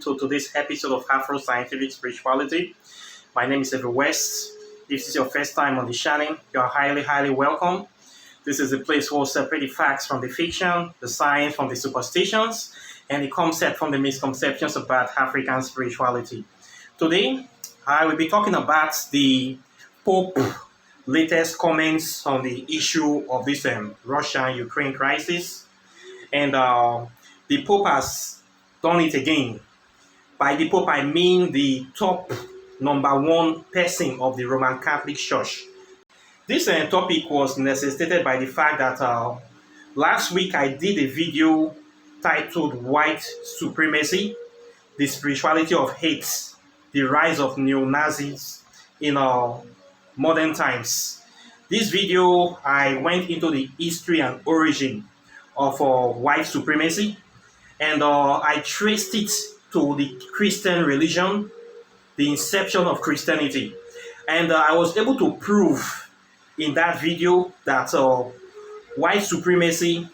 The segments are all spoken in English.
to today's episode of Afro Scientific Spirituality. My name is Every West. If this is your first time on the channel, you are highly welcome. This is a place where we separate the facts from the fiction, the science from the superstitions, and the concept from the misconceptions about African spirituality. Today, I will be talking about the Pope latest comments on the issue of this Russia-Ukraine crisis. And the Pope has done it again. By the Pope, I mean the top #1 person of the Roman Catholic Church. This topic was necessitated by the fact that last week I did a video titled White Supremacy, the Spirituality of Hate, the Rise of Neo-Nazis in modern times. This video, I went into the history and origin of white supremacy, and I traced it to the Christian religion, the inception of Christianity. And I was able to prove in that video that white supremacy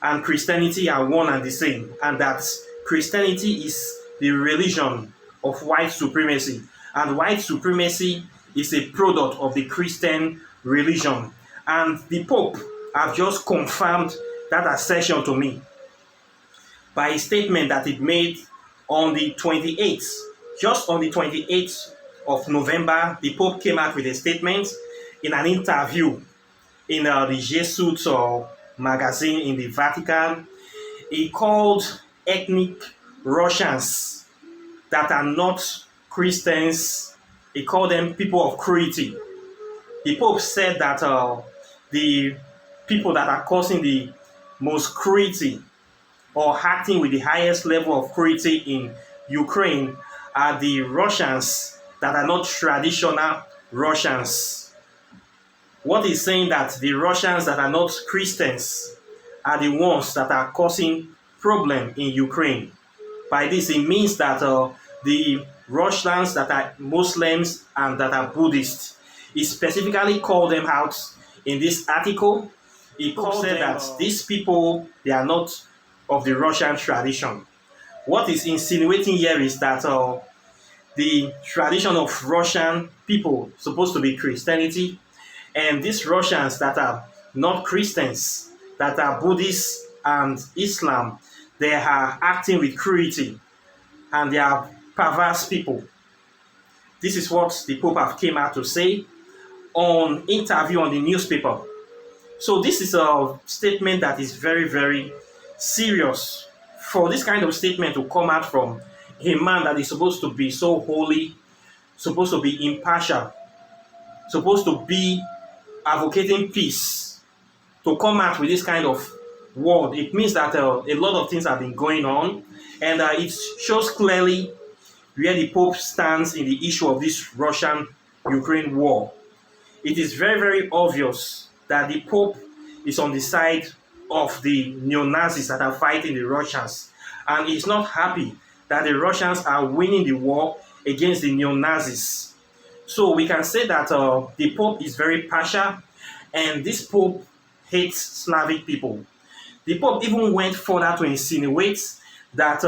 and Christianity are one and the same, and that Christianity is the religion of white supremacy, and white supremacy is a product of the Christian religion. And the Pope have just confirmed that assertion to me by a statement that it made on the 28th. Just on the 28th of November, the Pope came out with a statement in an interview in the Jesuit magazine in the Vatican. He called ethnic Russians that are not Christians, he called them people of cruelty. The Pope said that the people that are causing the most cruelty or acting with the highest level of cruelty in Ukraine are the Russians that are not traditional Russians. What he's saying that the Russians that are not Christians are the ones that are causing problem in Ukraine. By this, it means that the Russians that are Muslims and that are Buddhists, he specifically called them out in this article. He said that these people, they are not of the Russian tradition. What is insinuating here is that the tradition of Russian people supposed to be Christianity, and these Russians that are not Christians, that are Buddhists and Islam, they are acting with cruelty, and they are perverse people. This is what the Pope have came out to say on interview on the newspaper. So this is a statement that is very serious. For this kind of statement to come out from a man that is supposed to be so holy, supposed to be impartial, supposed to be advocating peace, to come out with this kind of word, it means that a lot of things have been going on, and it shows clearly where the Pope stands in the issue of this Russian-Ukraine war. It is very obvious that the Pope is on the side of the neo-Nazis that are fighting the Russians, and he's not happy that the Russians are winning the war against the neo-Nazis. So we can say that the Pope is very partial, and this Pope hates Slavic people. The Pope even went further to insinuate that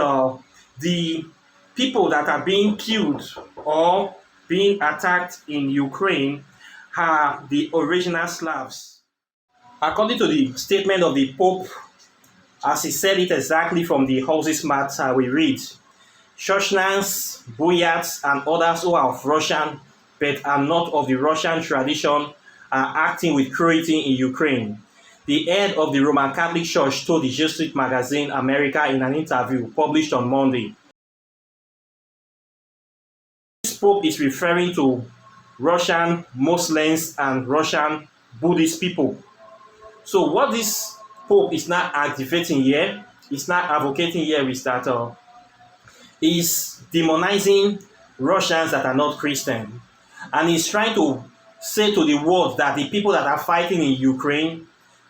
the people that are being killed or being attacked in Ukraine are the original Slavs. According to the statement of the Pope, as he said it exactly from the Horse's Mouth, we read, Shoshnans, Boyats, and others who are of Russian but are not of the Russian tradition are acting with cruelty in Ukraine. The head of the Roman Catholic Church told the Jesuit magazine America in an interview published on Monday. This Pope is referring to Russian Muslims and Russian Buddhist people. So what this Pope is not activating here, is not advocating here, is that he's demonizing Russians that are not Christian. And he's trying to say to the world that the people that are fighting in Ukraine,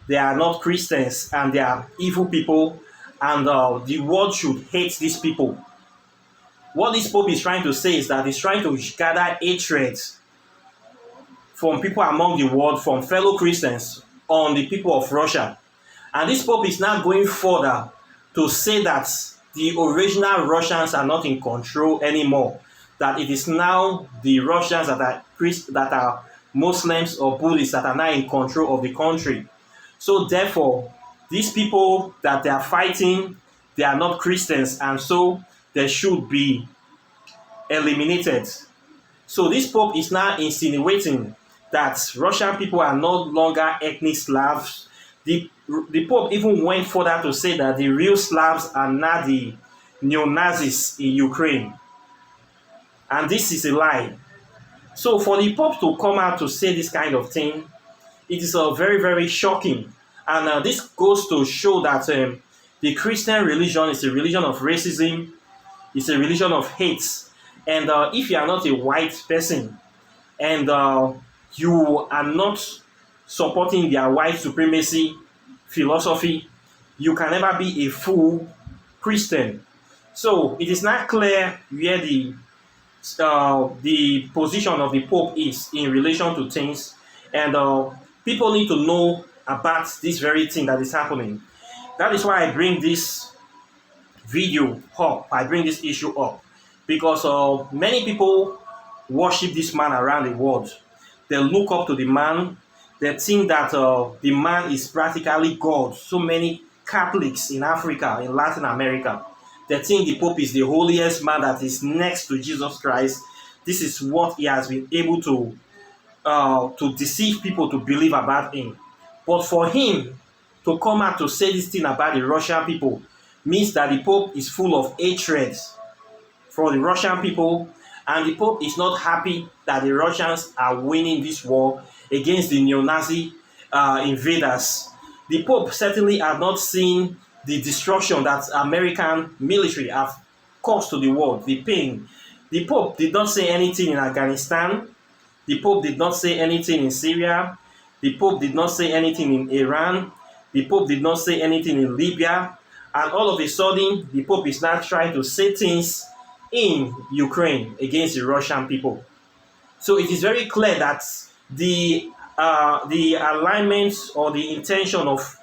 they are not Christians and they are evil people, and the world should hate these people. What this Pope is trying to say is that he's trying to gather hatred from people among the world, from fellow Christians, on the people of Russia. And this Pope is now going further to say that the original Russians are not in control anymore. That it is now the Russians that are Muslims or Buddhists that are now in control of the country. So therefore, these people that they are fighting, they are not Christians, and so they should be eliminated. So this Pope is now insinuating that Russian people are no longer ethnic Slavs. The Pope even went further to say that the real Slavs are now the neo-Nazis in Ukraine. And this is a lie. So for the Pope to come out to say this kind of thing, it is very, very shocking. And this goes to show that the Christian religion is a religion of racism, it's a religion of hate. And if you are not a white person and you are not supporting their white supremacy philosophy, you can never be a full Christian. So it is not clear where the position of the Pope is in relation to things, and people need to know about this very thing that is happening. That is why I bring this video up, I bring this issue up, because many people worship this man around the world. They look up to the man, they think that the man is practically God. So many Catholics in Africa, in Latin America, they think the Pope is the holiest man that is next to Jesus Christ. This is what he has been able to deceive people to believe about him. But for him to come out to say this thing about the Russian people means that the Pope is full of hatred for the Russian people, and the Pope is not happy that the Russians are winning this war against the neo-Nazi invaders. The Pope certainly has not seen the destruction that American military have caused to the world, the pain. The Pope did not say anything in Afghanistan. The Pope did not say anything in Syria. The Pope did not say anything in Iran. The Pope did not say anything in Libya. And all of a sudden, the Pope is now trying to say things in Ukraine against the Russian people. So it is very clear that the alignment or the intention of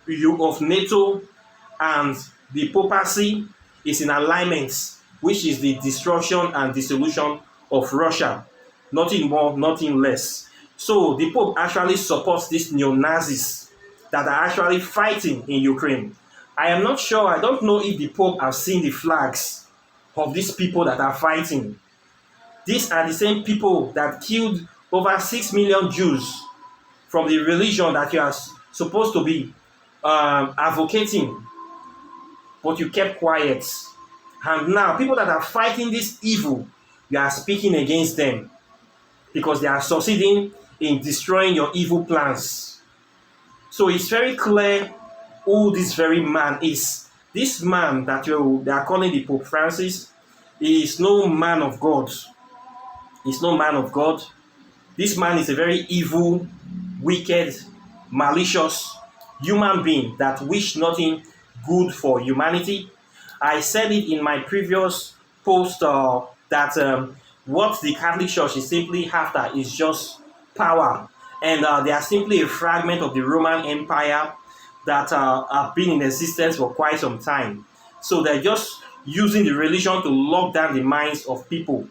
NATO and the Papacy is in alignment, which is the destruction and dissolution of Russia. Nothing more, nothing less. So the Pope actually supports these neo-Nazis that are actually fighting in Ukraine. I am not sure, I don't know if the Pope has seen the flags of these people that are fighting. These are the same people that killed over 6 million Jews from the religion that you are supposed to be advocating, but you kept quiet. And now, people that are fighting this evil, you are speaking against them because they are succeeding in destroying your evil plans. So it's very clear who this very man is. This man that they are calling the Pope Francis is no man of God. He's no man of God. This man is a very evil, wicked, malicious human being that wish nothing good for humanity. I said it in my previous post that what the Catholic Church is simply after is just power. And they are simply a fragment of the Roman Empire that have been in existence for quite some time. So they're just using the religion to lock down the minds of people.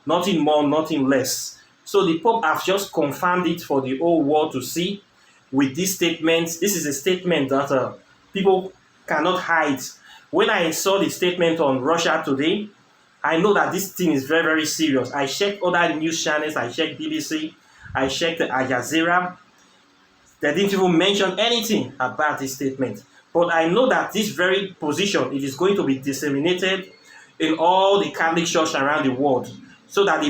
Nothing more, nothing less. So the Pope has just confirmed it for the whole world to see with this statement. This is a statement that people cannot hide. When I saw the statement on Russia Today, I know that this thing is very, very serious. I checked other news channels, I checked BBC, I checked Al Jazeera. They didn't even mention anything about this statement. But I know that this very position, it is going to be disseminated in all the Catholic church around the world, so that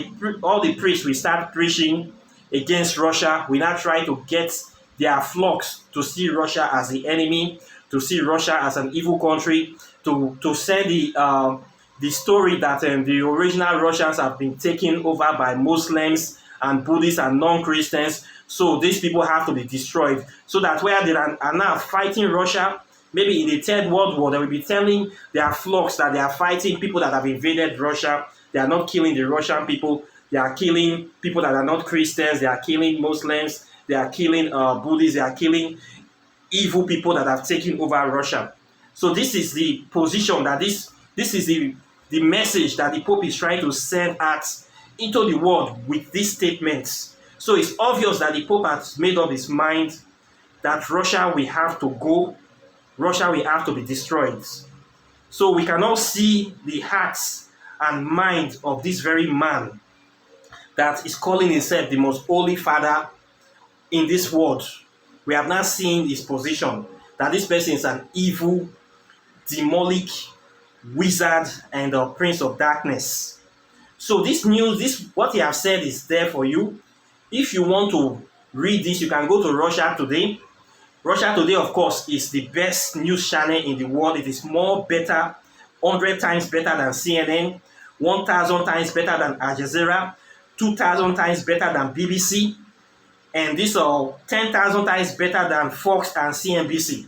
all the priests will start preaching against Russia. We now try to get their flocks to see Russia as the enemy, to see Russia as an evil country, to send the story that the original Russians have been taken over by Muslims and Buddhists and non-Christians. So these people have to be destroyed, so that where they are now fighting Russia, maybe in the Third World War, they will be telling their flocks that they are fighting people that have invaded Russia. They are not killing the Russian people. They are killing people that are not Christians. They are killing Muslims. They are killing Buddhists. They are killing evil people that have taken over Russia. So this is the position that this is the message that the Pope is trying to send out into the world with these statements. So it's obvious that the Pope has made up his mind that Russia will have to go, Russia will have to be destroyed. So we can all see the hearts and mind of this very man that is calling himself the most holy father in this world. We have now seen his position, that this person is an evil, demonic wizard and a prince of darkness. So this news, this what he has said is there for you. If you want to read this, you can go to Russia Today. Russia Today, of course, is the best news channel in the world. It is more better, 100 times better than CNN, 1,000 times better than Al Jazeera, 2,000 times better than BBC, and these are 10,000 times better than Fox and CNBC.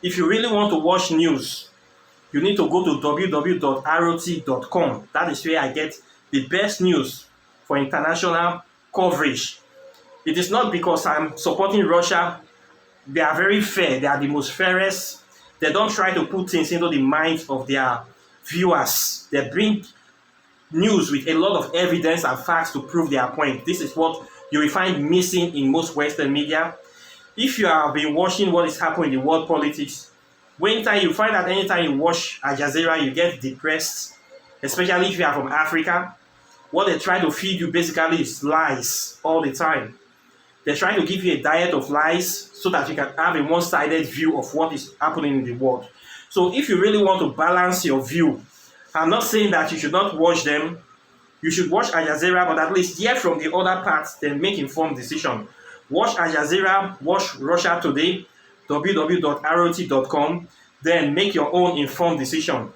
If you really want to watch news, you need to go to www.rot.com. That is where I get the best news for international coverage. It is not because I'm supporting Russia. They are very fair. They are the most fairest. They don't try to put things into the minds of their viewers. They bring news with a lot of evidence and facts to prove their point. This is what you will find missing in most Western media. If you have been watching what is happening in the world politics, anytime you find that anytime you watch Al Jazeera, you get depressed, especially if you are from Africa. What they try to feed you basically is lies all the time. They're trying to give you a diet of lies so that you can have a one-sided view of what is happening in the world. So if you really want to balance your view, I'm not saying that you should not watch them. You should watch Al Jazeera, but at least hear from the other parts, then make informed decision. Watch Al Jazeera, watch Russia Today, www.rot.com, then make your own informed decision.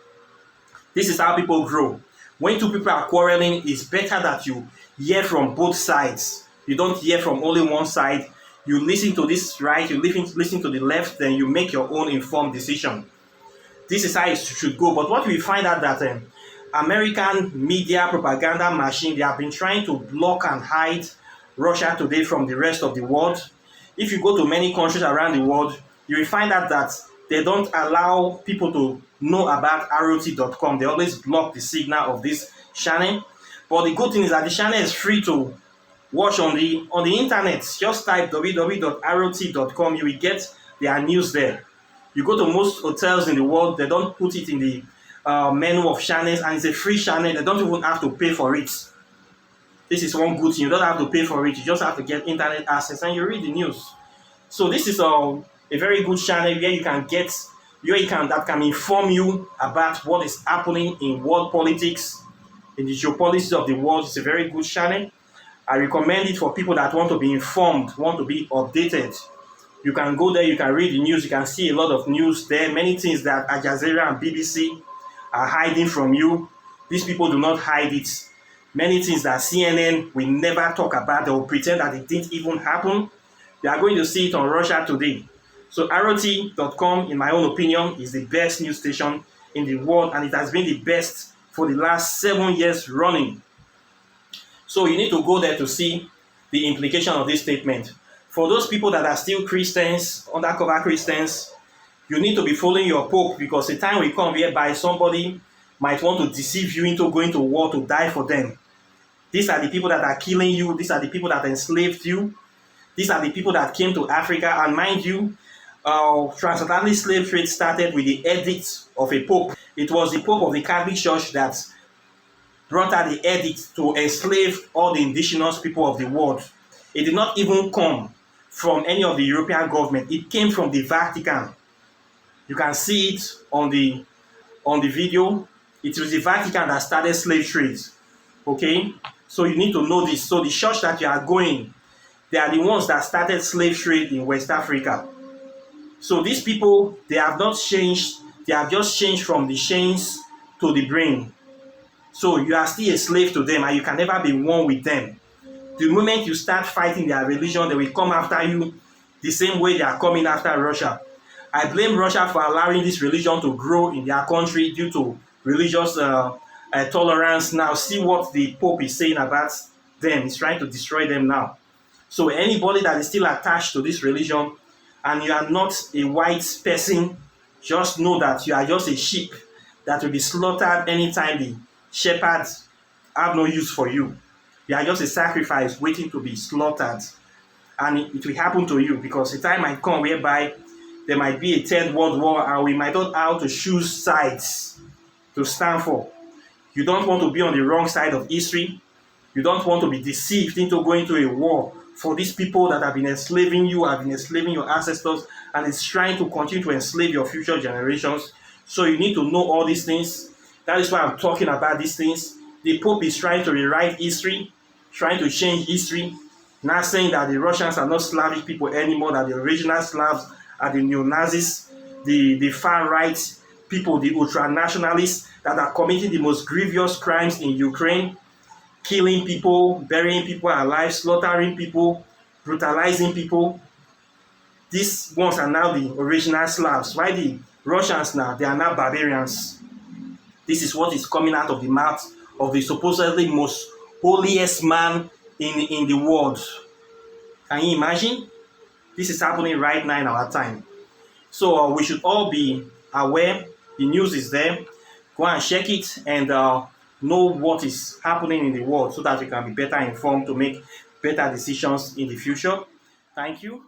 This is how people grow. When two people are quarreling, it's better that you hear from both sides. You don't hear from only one side. You listen to this right, you listen to the left, then you make your own informed decision. This is how it should go. But what we find out that American media propaganda machine, they have been trying to block and hide Russia Today from the rest of the world. If you go to many countries around the world, you will find out that they don't allow people to know about rot.com. They always block the signal of this channel. But the good thing is that the channel is free to watch on the internet. Just type www.rot.com. You will get their news there. You go to most hotels in the world, they don't put it in the menu of channels, and it's a free channel. They don't even have to pay for it. This is one good thing. You don't have to pay for it. You just have to get internet access and you read the news. So this is a very good channel where you can get, that can inform you about what is happening in world politics, in the geopolitics of the world. It's a very good channel. I recommend it for people that want to be informed, want to be updated. You can go there, you can read the news, you can see a lot of news there, many things that Al Jazeera and BBC are hiding from you. These people do not hide it. Many things that CNN will never talk about, they will pretend that it didn't even happen. You are going to see it on Russia Today. So rot.com, in my own opinion, is the best news station in the world, and it has been the best for the last 7 years running. So you need to go there to see the implication of this statement. For those people that are still Christians, undercover Christians, you need to be following your Pope, because the time will come whereby somebody might want to deceive you into going to war to die for them. These are the people that are killing you. These are the people that enslaved you. These are the people that came to Africa. And mind you, transatlantic slave trade started with the edict of a Pope. It was the Pope of the Catholic Church that brought out the edict to enslave all the indigenous people of the world. It did not even come from any of the European government. It came from the Vatican. You can see it on the video. It was the Vatican that started slave trade. Okay? So you need to know this. So the church that you are going, they are the ones that started slave trade in West Africa. So these people, they have not changed. They have just changed from the chains to the brain. So you are still a slave to them, and you can never be one with them. The moment you start fighting their religion, they will come after you the same way they are coming after Russia. I blame Russia for allowing this religion to grow in their country due to religious tolerance. Now see what the Pope is saying about them. He's trying to destroy them now. So anybody that is still attached to this religion and you are not a white person, Just know that you are just a sheep that will be slaughtered anytime the shepherds have no use for you. You are just a sacrifice waiting to be slaughtered. And it will happen to you because the time might come whereby there might be a third world war and we might not know how to choose sides to stand for. You don't want to be on the wrong side of history. You don't want to be deceived into going to a war for these people that have been enslaving you, have been enslaving your ancestors, and is trying to continue to enslave your future generations. So you need to know all these things. That is why I'm talking about these things. The Pope is trying to rewrite history, trying to change history, not saying that the Russians are not Slavic people anymore, that the original Slavs are the neo-Nazis, the far-right people, the ultra-nationalists that are committing the most grievous crimes in Ukraine, killing people, burying people alive, slaughtering people, brutalizing people. These ones are now the original Slavs. Why the Russians now? They are now barbarians. This is what is coming out of the mouth of the supposedly most holiest man in the world. Can you imagine? This is happening right now in our time. So we should all be aware. The news is there. Go and check it and know what is happening in the world so that we can be better informed to make better decisions in the future. Thank you.